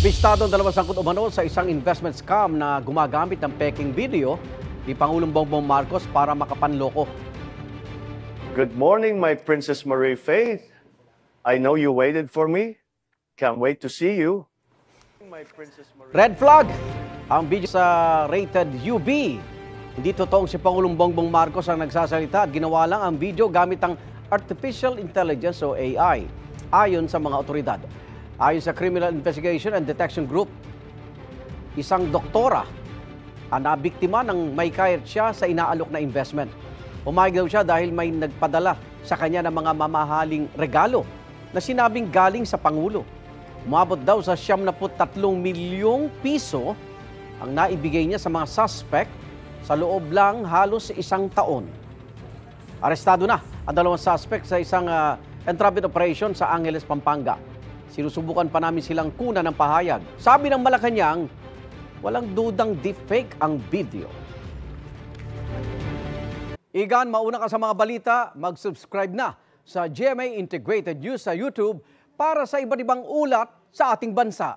Bistado ang dalawang sangkot umano sa isang investment scam na gumagamit ng peking video ni Pangulong Bongbong Marcos para makapanloko. Good morning, my Princess Marie Faith. I know you waited for me. Can't wait to see you. Red flag! Ang video sa rated UB. Hindi totoong si Pangulong Bongbong Marcos ang nagsasalita at ginawa lang ang video gamit ang Artificial Intelligence o AI, ayon sa mga otoridad. Ayon sa Criminal Investigation and Detection Group, isang doktora ang nabiktima ng may kayat siya sa inaalok na investment. Pumayag daw siya dahil may nagpadala sa kanya ng mga mamahaling regalo na sinabing galing sa Pangulo. Umabot daw sa 73 milyong piso ang naibigay niya sa mga suspect sa loob lang halos isang taon. Arestado na ang dalawang suspect sa isang entrapment operation sa Angeles, Pampanga. Sinusubukan pa namin silang kunan ng pahayag. Sabi ng Malacanang, walang dudang deepfake ang video. Igan, mauna ka sa mga balita, mag-subscribe na sa GMA Integrated News sa YouTube para sa iba't ibang ulat sa ating bansa.